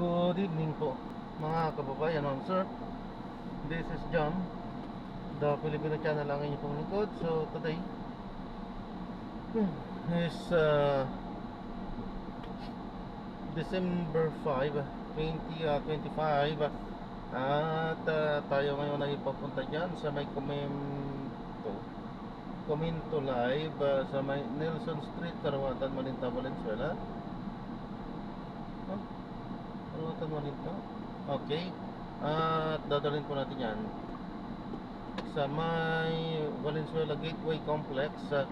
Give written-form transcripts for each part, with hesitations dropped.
Good evening po mga kababayan. Sir, this is John, the Filipino channel ang inyong pong lingkod. So today is December 5, 2025. At tayo ngayon ay papunta dyan sa may Cominto Live, sa may Nelson Street, Karawatan, Malinta, Valenzuela. Karawatan, Malinta. Okay. At dadalhin po natin yan sa may Valenzuela Gateway Complex, sa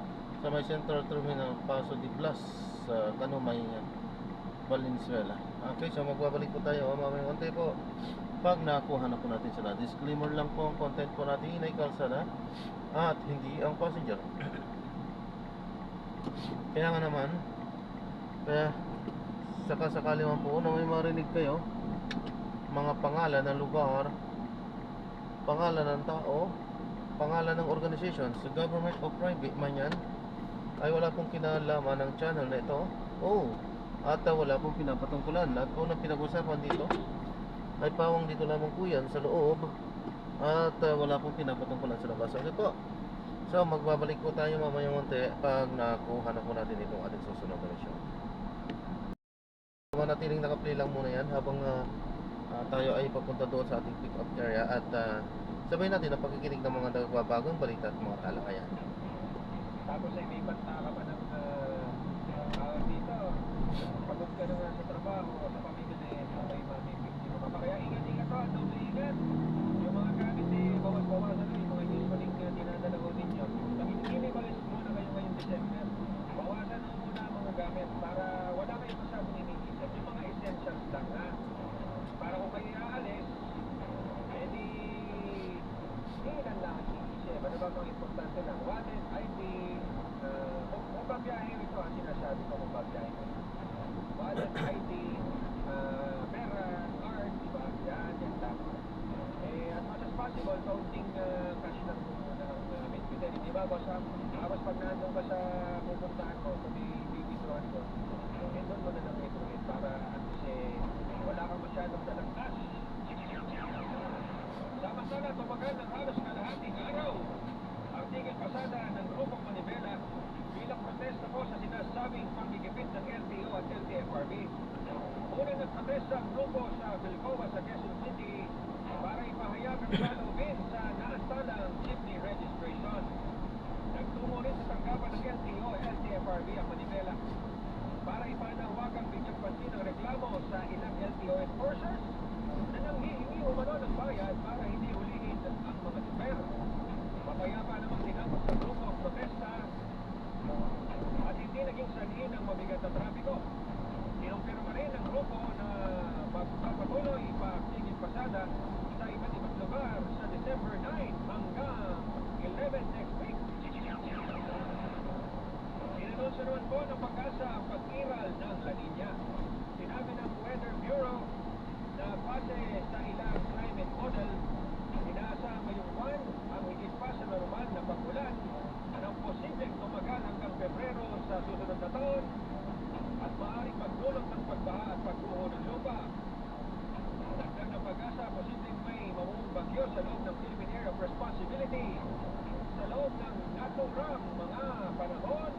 may Central Terminal Paso de Blas, sa Kanumay, Valenzuela. Okay, so magbabalik po tayo mamaya konti po pag nakuha na po natin sila. Disclaimer lang po, ang content po natin ay kalsada at hindi ang passenger. Kaya nga naman, kaya sakasakali man po na may marinig kayo mga pangalan ng lugar, pangalan ng tao, pangalan ng organization, sa government o private man yan, ay wala pong kinalaman ng channel na ito. At wala pong pinapatungkulan. Lahat po ng pinag-usapan dito ay pawang dito lamang po yan sa loob. At wala pong pinapatungkulan sa labas. Okay po. So magbabalik po tayo mamaya konti pag nakuha na po natin itong ating susunod na show. Manatiling nakaplay lang muna yan habang tayo ay papunta doon sa ating pick up area. At sabay natin ang pagkikinig ng mga nagbabagong balita at mga kalakayan. Tapos ay may banta ka pa ng dito. Pagod ka na nga sa trabaho o sa pamilya na may mamipigti mo ka pa. Kaya ingat-ingat to, doble ingat. Yung mga gamit bawas-bawasan na yung mga usualing dinadala ko ninyo. Nag-minimalist muna kayo ngayong December. Bawasan na muna ang mga gamit para wala kayo masyadong iniisip. Yung mga essentials lang na. Para kung kayo aalis, edi ilan lang ang iisip. Ano ba mga importante lang? Wallet, ID, kung babiyahe ito ang sinasabi ko kung babiyahe ko. Wallet, ID, pera, card, diba? Yan lang. As much as possible, kaunting cash lang bitbitin. Diba, boss? Tapos pag nandun ka sa pupuntahan ko, sa bibituhan ko, doon mo na lang ituhin para at wala kang masyadong dalang cash. Samantala, tumagal ng halos kalahating araw ang tigil pasada ng grupong Manibela bilang protesta po sa sinasabing panggigipit ng LTO at LTFRB. Unang nagprotesta ang grupo sa Vilcova sa Quezon City para ipahayag ang saloobin sa naasalang jeepney registration. Nagtungo rin sa tanggapan ng LTO at LTFRB ang Manibela para ipanawag ang bigyang pansin ng reklamo sa ilang LTO enforcers na nanghihingi umano ng bayad para hindi hulihin ang mga super. Mapayapa namang tinapos sa grupo ang protesta at hindi naging sanhin ang mabigat na trapiko. Kinumpirma rin ang grupo na magpapatuloy pagtigil pasada sa iba't ibang lugar sa December 9 hanggang 11 next week. Inanunsyo naman po ng Pag-asa ang pag-iral ng La Nina. Sinabi ng Weather Bureau na base sa ilang climate model, inaasahan ngayong buwan ang higit pa sa normal na pag-ulan na posibleng tumagal hanggang Pebrero sa susunod na taon at maaaring magdulot ng pagbaha at pagguho ng lupa. Dagdag ng Pag-asa, posibleng may mamumong bagyo sa loob ng Philippine Area of Responsibility sa loob ng naturang mga panahon.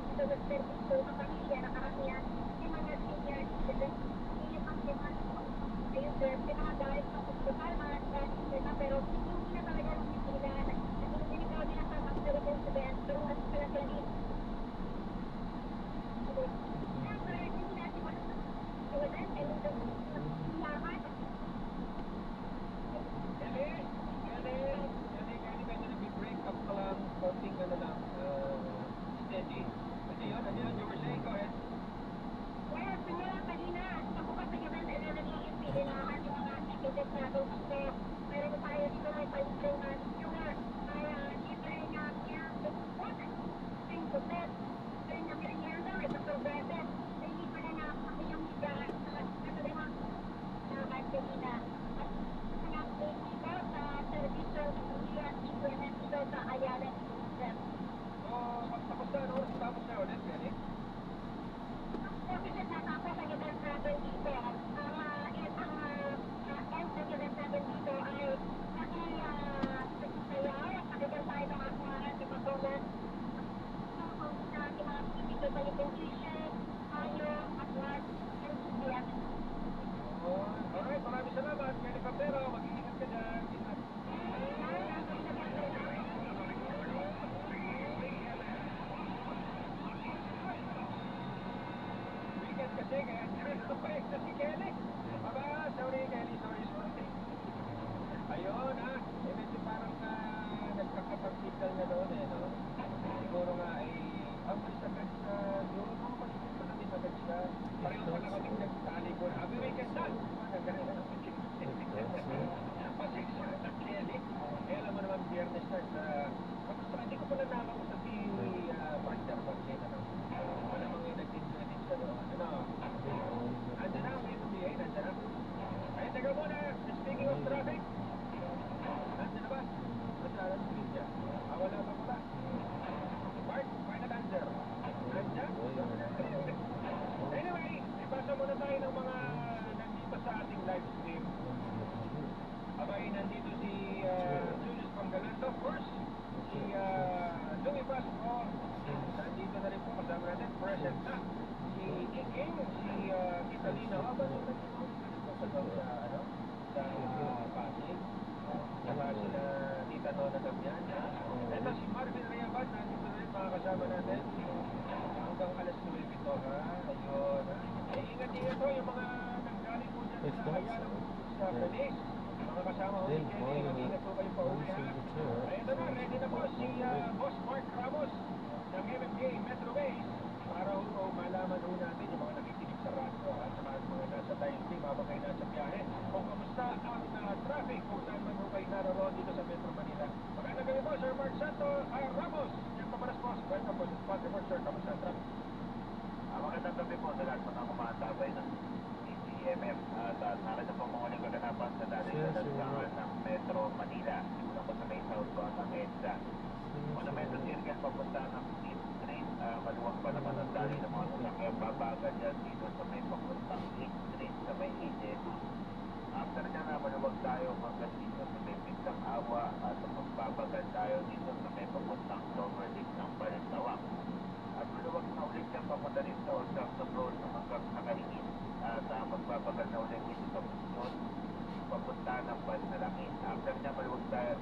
dito ng serviso sa pamilya na karamihan yung mga senior citizens. Yung ang demand ko. Ayun sir, pinakadahil sa hospital, mga sila, pero hindi na talaga ng sila. Hindi na nila sa after resident, pero mas sila sila din. Siyempre, hindi natin resident, and the lahat. Kaya medyo nag-break up ka lang, konting ano lang, steady. Ano yun, you were saying, go ahead. Well, simula kanina, ako kasi gabi na nag-iimpili naman yung mga citizens natin dito. Meron tayo dito may palitin na sugar, kaya libre nga niya, bukbuk, singkutet, kaya nga merienda, may pasobrete, may libre na kami yung higaan sa diba, na kanina. At nag-update dito sa servisyo ng implement dito sa Ayala System. So, tapos na, ano, tapos na ulit, Kelly? Kasi natapos ang event natin dito. Ang end ng event natin dito ay nag-sayaw at nakibigyan tayo ng mga performance. Kung sa ating mga physical presentation, tayo, at what, and CPF. Alright, maraming salamat, Kelly Capero. Mag-iingat ka dyan. Weekend kasi, kaya nag-break na si Kelly. Aba, sorry Kelly, sorry. Ayun ha, medyo parang nagkakatang signal na doon no? Siguro nga ay, ang malis na siguro mga maligid pa natin agad siya. Pareho pa na kaming nagtali ko. Happy weekend na! Nagkaroon na ng pasensya na Kelly. Eh, alam mo naman, biyernes na sa... Hindi ko pala naman kung sa si partner ko siya na malamang yung nag-enjoy din siya doon. Ano? Nandiyan na, may MBA, nandiyan na. Ay, teka muna, speaking of traffic, nandiyan na ba? Masalan mo rin dyan. Wala ba wala? Mark Lancer. Nandiyan? Anyway, ipasa muna tayo ng mga nandito sa ating live stream. Abay, nandito si Julius Pangalando, of course. Si Louie Pasco. Nandito na rin po kasama natin. Present na. Si Iking, si Catalina. Ba nung nandito sa ano? Sa Pasig. Saka sila Tita Nona Damian. Ito si Marvin Riaban. Nandito na rin mga kasama natin. Hanggang alas 9 ito ha. Ayun. Ingat-ingat ho yung mga nanggaling po dyan sa Ayala sa Venice. Mga kasama ho ni Kelly. Mag-ingat po kayo pa uwi ha. Ayun na, ready na po si Boss Mark Ramos ng MMDA Metro Base para ho malaman ho natin yung mga nakikinig sa radyo at saka mga nasa live stream habang kayo nasa biyahe kung kamusta ang traffic kung saan man ho kayo naroon dito sa Metro Manila. Magandang gabi po, Sir Mark Ramos. Yan pamalas po. Welcome po sa spot report, Sir. Kamusta ang traffic? Magandang gabi po sa lahat ng kumatabay ng PCMM at nakita po mga uling kaganapan sa dating kalansangan ng Metro Manila. Simula po sa may southbound ng EDSA. Monumento Circle papunta ng East Street. Maluwag pa naman ang dali ng mga sasakyan babagan dyan dito sa may papuntang East Street sa may EDS. After dyan na maluwag tayo hanggang dito sa may Pintang Awa at magbabagan tayo dito sa may papuntang Overlink ng Balintawak. At maluwag na ulit yan papunta rin sa Osang Road hanggang Nakahingin. At magbabagal na ulit dito sa Pusyon papunta ng Banalangin. After niya maluwag tayo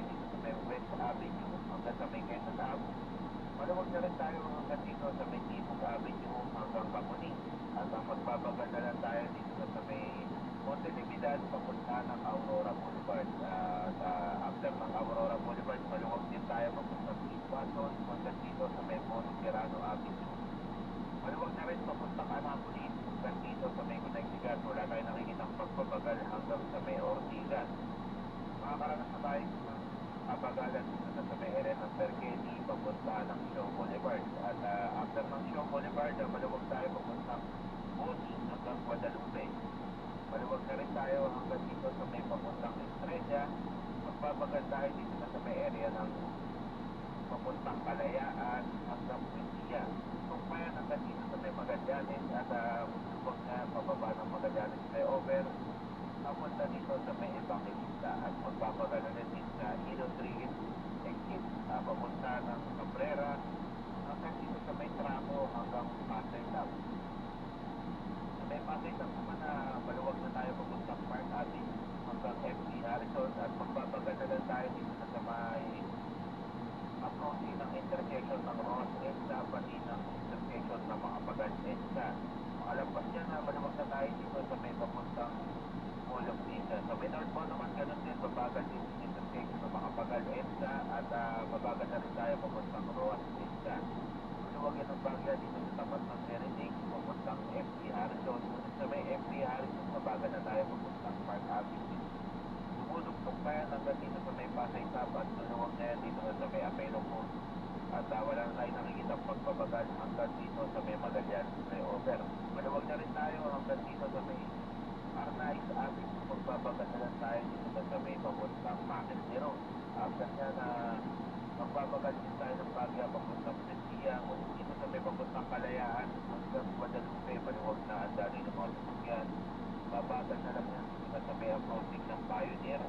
dito sa may West Avenue hanggang sa may Quezon Ave. Maluwag na rin tayo hanggang dito sa may Timog Avenue hanggang Bakuning. At magbabagal na lang tayo dito sa may Monte Natividad papunta ng Aurora Boulevard. After ng Aurora Boulevard, maluwag din tayo papunta sa East Baton hanggang dito sa may Mono Serrano Avenue. Maluwag na rin papunta ka na hanggang dito sa may Connecticut. Wala tayo nakikitang pagbabagal hanggang sa may Ortigas. Makakaranas na tayo abagalan dito sa may area ng Perkeni papunta ng Shaw Boulevard. At after ng Shaw Boulevard, maluwag tayo papunta Boni hanggang Guadalupe. Maluwag na rin tayo hanggang dito sa may papuntang Estrella. Magbabagal tayo dito sa may area ng papuntang Kalayaan hanggang Buendia. Kung kaya hanggang dito sa may Magallanes at huwag na pababa ng Magallanes flyover papunta dito sa may Evangelista at magbabagal na rin din sa Rodriguez exit papunta ng Cabrera hanggang dito sa may Garcia dito sa tapat ng Merinig, papuntang FP Harrison. Ngunit sa may FP Harrison, mabagal na tayo papuntang Park Avenue. Lumulugtong pa yan hanggang dito sa may Pasay Sabat, luluwag na yan dito sa may Apelo Pool. At wala na tayo nakikita pagbabagal hanggang dito sa may Magallanes flyover. Maluwag na rin tayo hanggang dito sa may Arnaiz Avenue. Magbabagal na lang tayo dito sa may papuntang Mackenzie Road. After yan magbabagal din tayo ng Bagya papuntang Sentia. Ngunit dito sa may papuntang Kalayaan hanggang Guadalupe, maluwag na ang dali ng mga sasakyan. Babagal na lang yan dito sa may approaching ng Pioneer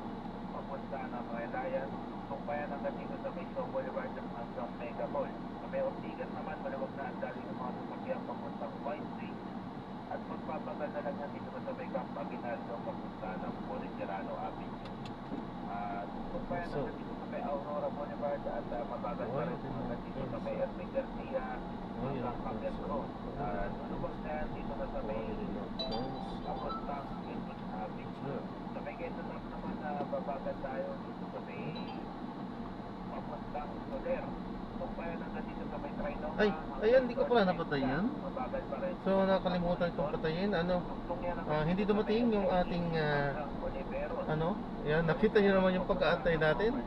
papunta ng Reliance. Kung kaya hanggang dito sa may Show Boulevard hanggang Mega Mall. Sa may Ortigas naman, maluwag na ang dali ng mga sasakyan papuntang White Street. At magbabagal na lang yan dito sa may Camp Aguinaldo papunta ng Policerano Avenue. Kung kaya hanggang dito sa may Aurora Boulevard at mabagal pa rin hanggang dito sa may Erwin Garcia hanggang Cangers Road. Lulubog na yan dito sa may papuntang Quezon Avenue. Sa may Quezon Avenue naman babagal tayo dito sa may papuntang Soler. Kung kaya hanggang dito sa may Trinoma. Ay, ayan, hindi ko pala napatay yan. Mabagal pa rin. So nakalimutan kong patayin. Hindi dumating yung ating yan, nakita niyo naman yung pag-aantay natin.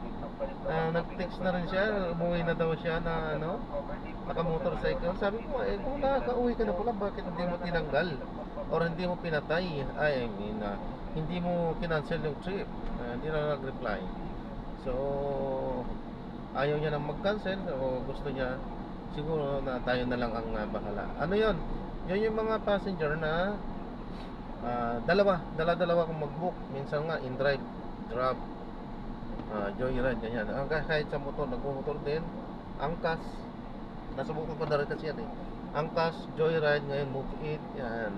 Nag-text na rin siya, umuwi na daw siya na naka-motorcycle. Sabi ko, kung nakaka-uwi ka na pala, bakit hindi mo tinanggal? Or hindi mo pinatay? I mean, hindi mo kinancel yung trip. Hindi na nag-reply. So, ayaw niya nang mag-cancel o gusto niya siguro na tayo na lang ang bahala. Ano yon? Yun yung mga passenger na dala-dalawa kung mag-book. Minsan nga in-drive, drop, joyride, ganyan. Kahit sa motor, nagmumotor din, angkas, nasubukan ko na rin kasi yan eh. Angkas, joyride, ngayon move it, yan.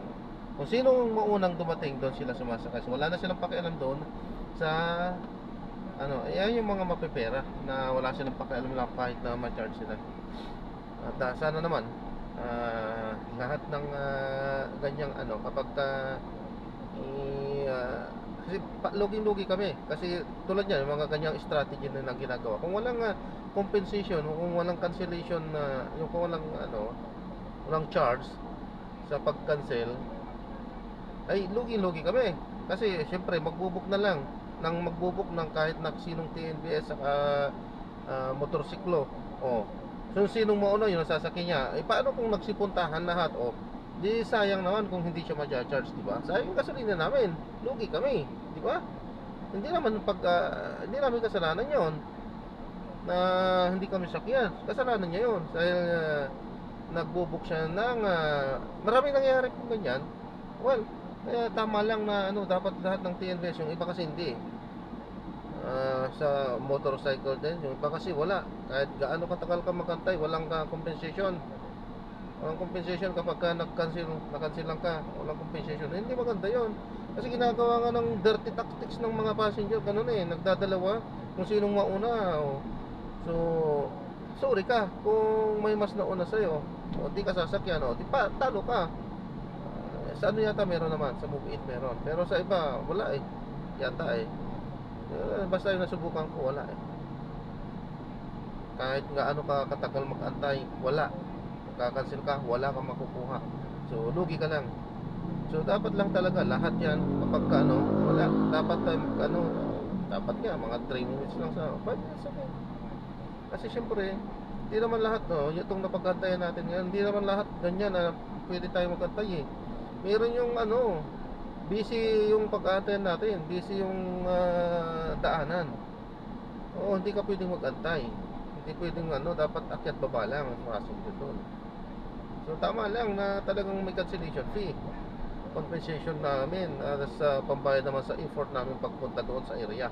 Kung sino maunang dumating, doon sila sumasakay. So, wala na silang pakialam doon sa ayan yung mga mapipera na wala silang pakialam lang kahit na ma-charge sila. At sana naman lahat ng ganyang kapag kasi lugi-lugi kami kasi tulad yan mga ganyang strategy na ginagawa. Kung walang compensation, kung walang cancellation kung walang charge sa pag-cancel, ay lugi-lugi kami kasi syempre magbubuk na lang ng kahit na sinong TNBS sa motorsiklo. So sinong mauna yung sasakyan niya, paano kung nagsipuntahan lahat? Di sayang naman kung hindi siya ma-charge, di ba? Sayang yung gasolina namin, lugi kami, di ba? Hindi namin kasalanan yon na hindi kami sakyan. Kasalanan niya yon dahil nagbubuk siya ng maraming nangyayari kung ganyan. Well, kaya tama lang na dapat lahat ng TNBS, yung iba kasi hindi. Sa motorcycle din, yung iba kasi wala. Kahit gaano katagal ka magantay, walang compensation. Walang compensation kapag ka nag-cancel lang ka, walang compensation. Hindi maganda yon. Kasi ginagawa nga ng dirty tactics ng mga passenger, ganun nagdadalawa kung sinong mauna. So, sorry ka kung may mas nauna sa'yo, di ka sasakyan, di pa, talo ka. Sa yata meron naman, sa Move It meron. Pero sa iba, wala yata basta yung nasubukan ko, wala Kahit gaano ka katagal mag-antay, wala. Magka-cancel ka, wala kang makukuha. So, lugi ka lang. So, dapat lang talaga, lahat yan, kapag wala. Dapat dapat nga, mga 3 minutes lang sa 5 minutes okay. Kasi syempre, hindi naman lahat, itong napag-antayan natin ngayon, hindi naman lahat ganyan na pwede tayo mag-antay Meron yung busy yung pag-aantayan natin, busy yung daanan. Hindi ka pwedeng mag-antay. Hindi pwedeng dapat akyat baba lang ang pasok doon. So tama lang na talagang may cancellation fee. Compensation namin sa pambayad naman sa effort namin pagpunta doon sa area.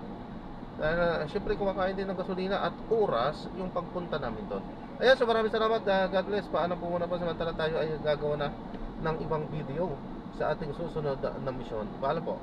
Dahil syempre kumakain din ng gasolina at oras yung pagpunta namin doon. Ayan, so maraming salamat. God bless. Paano po muna pa samantala tayo ay gagawa na ng ibang video sa ating susunod na misyon. Paalam po.